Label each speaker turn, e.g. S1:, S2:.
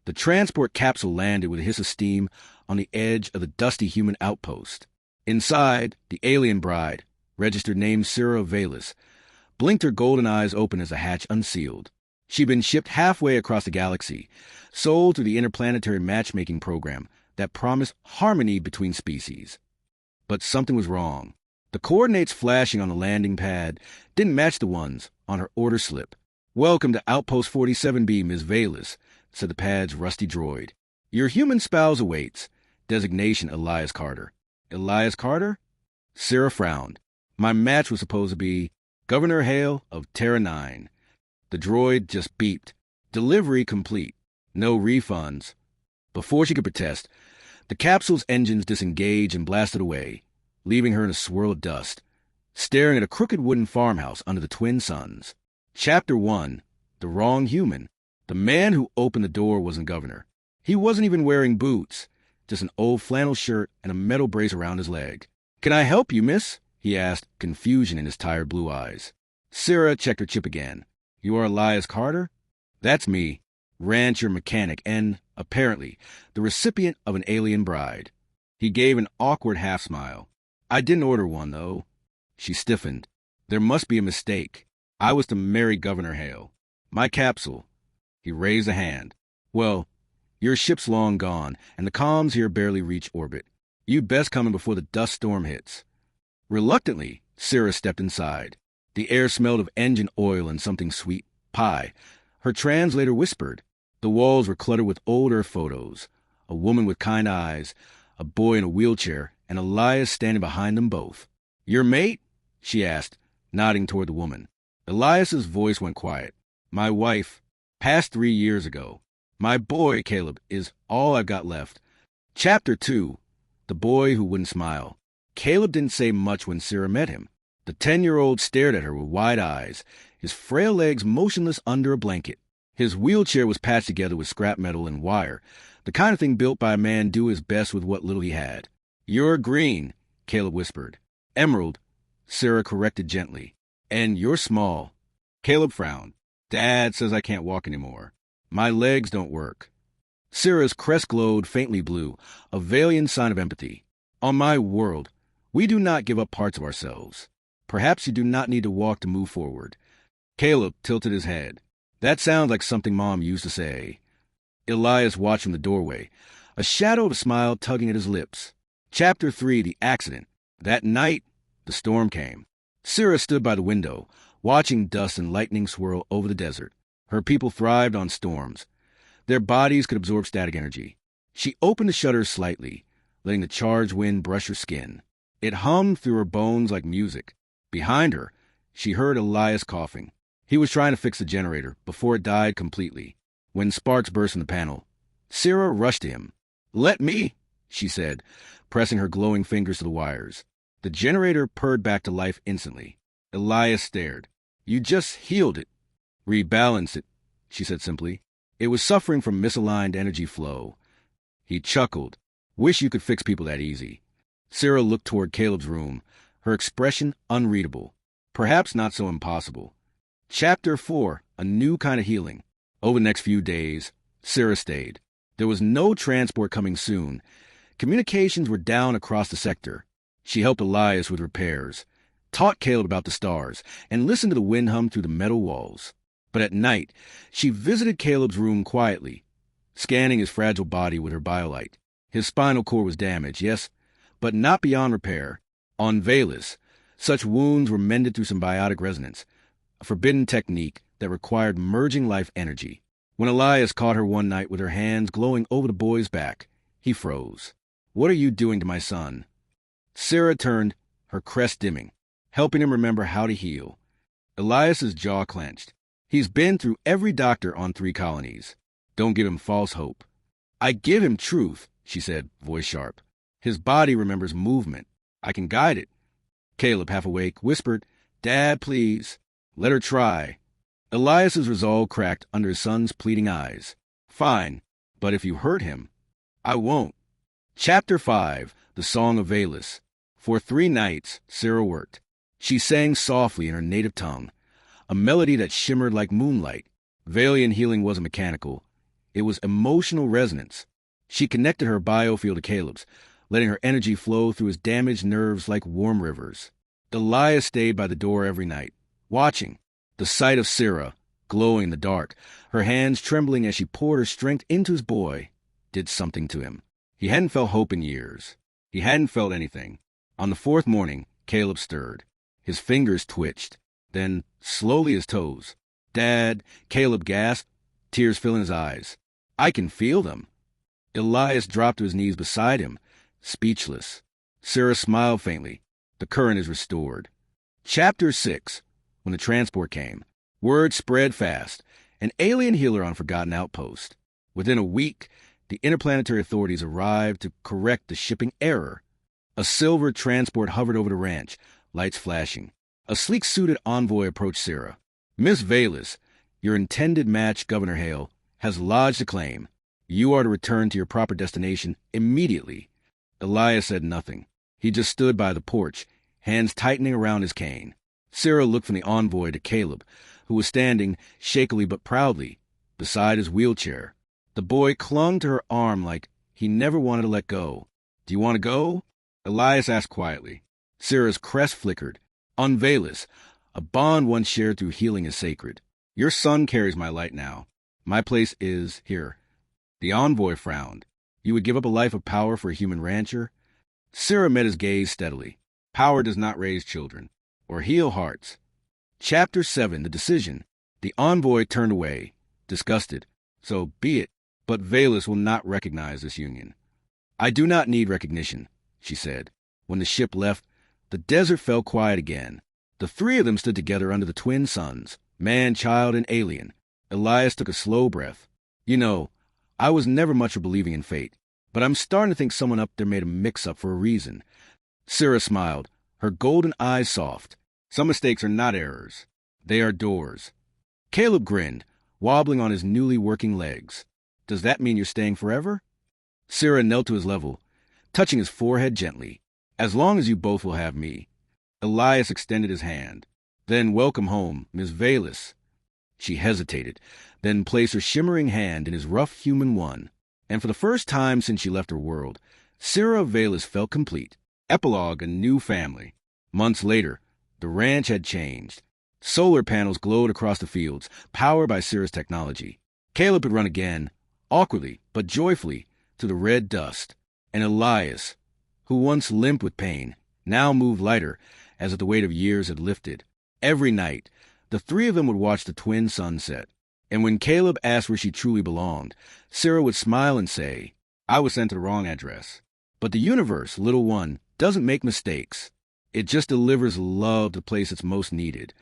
S1: The transport capsule landed with a hiss of steam on the edge of the dusty human outpost. Inside, the alien bride, registered name Cira Valus, blinked her golden eyes open as the hatch unsealed. She'd been shipped halfway across the galaxy, sold through the interplanetary matchmaking program that promised harmony between species. But something was wrong. The coordinates flashing on the landing pad didn't match the ones on her order slip. "Welcome to Outpost 47B, Ms. Valus," said the pad's rusty droid. "Your human spouse awaits. Designation Elias Carter." Elias Carter? Cira frowned. My match was supposed to be Governor Hale of Terra 9. The droid just beeped. Delivery complete. No refunds. Before she could protest, the capsule's engines disengaged and blasted away, leaving her in a swirl of dust, staring at a crooked wooden farmhouse under the twin suns. Chapter 1. The Wrong Human. The man who opened the door wasn't Governor. He wasn't even wearing boots, just an old flannel shirt and a metal brace around his leg. "Can I help you, miss?" he asked, confusion in his tired blue eyes. Cira checked her chip again. "You are Elias Carter?" "That's me, rancher mechanic and, apparently, the recipient of an alien bride." He gave an awkward half-smile. "I didn't order one, though." She stiffened. "There must be a mistake. I was to marry Governor Hale. My capsule." He raised a hand. "Well, your ship's long gone, and the comms here barely reach orbit. You'd best come in before the dust storm hits." Reluctantly, Cira stepped inside. The air smelled of engine oil and something sweet, pie. Her translator whispered. The walls were cluttered with old Earth photos. A woman with kind eyes, a boy in a wheelchair, and Elias standing behind them both. "Your mate?" she asked, nodding toward the woman. Elias's voice went quiet. "My wife, passed 3 years ago. My boy, Caleb, is all I've got left." Chapter 2. The Boy Who Wouldn't Smile. Caleb didn't say much when Cira met him. The 10-year-old stared at her with wide eyes, his frail legs motionless under a blanket. His wheelchair was patched together with scrap metal and wire, the kind of thing built by a man do his best with what little he had. "You're green," Caleb whispered. "Emerald," Cira corrected gently. "And you're small." Caleb frowned. "Dad says I can't walk anymore. My legs don't work." Cira's crest glowed faintly blue, a valiant sign of empathy. "On my world, we do not give up parts of ourselves. Perhaps you do not need to walk to move forward." Caleb tilted his head. "That sounds like something Mom used to say." Elias watched from the doorway, a shadow of a smile tugging at his lips. Chapter 3. The Accident. That night, the storm came. Cira stood by the window, watching dust and lightning swirl over the desert. Her people thrived on storms. Their bodies could absorb static energy. She opened the shutters slightly, letting the charged wind brush her skin. It hummed through her bones like music. Behind her, she heard Elias coughing. He was trying to fix the generator before it died completely. When sparks burst from the panel, Cira rushed to him. "Let me," she said, pressing her glowing fingers to the wires. The generator purred back to life instantly. Elias stared. "You just healed it." "Rebalance it," she said simply. It was suffering from misaligned energy flow. He chuckled. "Wish you could fix people that easy." Cira looked toward Caleb's room, her expression unreadable. Perhaps not so impossible. Chapter 4. A New Kind of Healing. Over the next few days, Cira stayed. There was no transport coming soon. Communications were down across the sector. She helped Elias with repairs, taught Caleb about the stars, and listened to the wind hum through the metal walls. But at night, she visited Caleb's room quietly, scanning his fragile body with her biolight. His spinal cord was damaged, yes, but not beyond repair. On Valus, such wounds were mended through symbiotic resonance, a forbidden technique that required merging life energy. When Elias caught her one night with her hands glowing over the boy's back, he froze. "What are you doing to my son?" Cira turned, her crest dimming, helping him remember how to heal. Elias's jaw clenched. "He's been through every doctor on 3 colonies. Don't give him false hope." "I give him truth," she said, voice sharp. "His body remembers movement. I can guide it." Caleb, half awake, whispered, "Dad, please." "Let her try." Elias's resolve cracked under his son's pleading eyes. "Fine, but if you hurt him." "I won't." Chapter 5. The Song of Valus. For 3 nights, Cira worked. She sang softly in her native tongue, a melody that shimmered like moonlight. Valian healing wasn't mechanical. It was emotional resonance. She connected her biofield to Caleb's, letting her energy flow through his damaged nerves like warm rivers. Elias stayed by the door every night, watching. The sight of Sarah, glowing in the dark, her hands trembling as she poured her strength into his boy, did something to him. He hadn't felt hope in years. He hadn't felt anything. On the fourth morning, Caleb stirred. His fingers twitched, then slowly his toes. "Dad," Caleb gasped, tears filling his eyes. "I can feel them." Elias dropped to his knees beside him, speechless. Sarah smiled faintly. The current is restored. Chapter 6. When the transport came, word spread fast. An alien healer on Forgotten Outpost. Within a week, the interplanetary authorities arrived to correct the shipping error. A silver transport hovered over the ranch, lights flashing. A sleek-suited envoy approached Sarah. "Miss Vallis, your intended match, Governor Hale, has lodged a claim. You are to return to your proper destination immediately." Elias said nothing. He just stood by the porch, hands tightening around his cane. Sarah looked from the envoy to Caleb, who was standing, shakily but proudly, beside his wheelchair. The boy clung to her arm like he never wanted to let go. "Do you want to go?" Elias asked quietly. Sarah's crest flickered. "On Vallis, a bond once shared through healing is sacred. Your son carries my light now. My place is here." The envoy frowned. "You would give up a life of power for a human rancher?" Sarah met his gaze steadily. "Power does not raise children, or heal hearts." Chapter 7. The Decision. The envoy turned away, disgusted. "So be it, but Vallis will not recognize this union." "I do not need recognition," she said. When the ship left, the desert fell quiet again. The three of them stood together under the twin suns, man, child, and alien. Elias took a slow breath. "You know, I was never much for believing in fate, but I'm starting to think someone up there made a mix-up for a reason." Sarah smiled, her golden eyes soft. "Some mistakes are not errors. They are doors." Caleb grinned, wobbling on his newly working legs. "Does that mean you're staying forever?" Sarah knelt to his level, touching his forehead gently. "As long as you both will have me." Elias extended his hand. "Then welcome home, Miss Vallis." She hesitated, then placed her shimmering hand in his rough human one. And for the first time since she left her world, Sarah Vallis felt complete. Epilogue: a new family. Months later, the ranch had changed. Solar panels glowed across the fields, powered by Sarah's technology. Caleb could run again, awkwardly but joyfully, through the red dust. And Elias, who once limped with pain, now moved lighter, as if the weight of years had lifted. Every night, the three of them would watch the twin suns set. And when Caleb asked where she truly belonged, Sarah would smile and say, "I was sent to the wrong address." But the universe, little one, doesn't make mistakes. It just delivers love to the place it's most needed.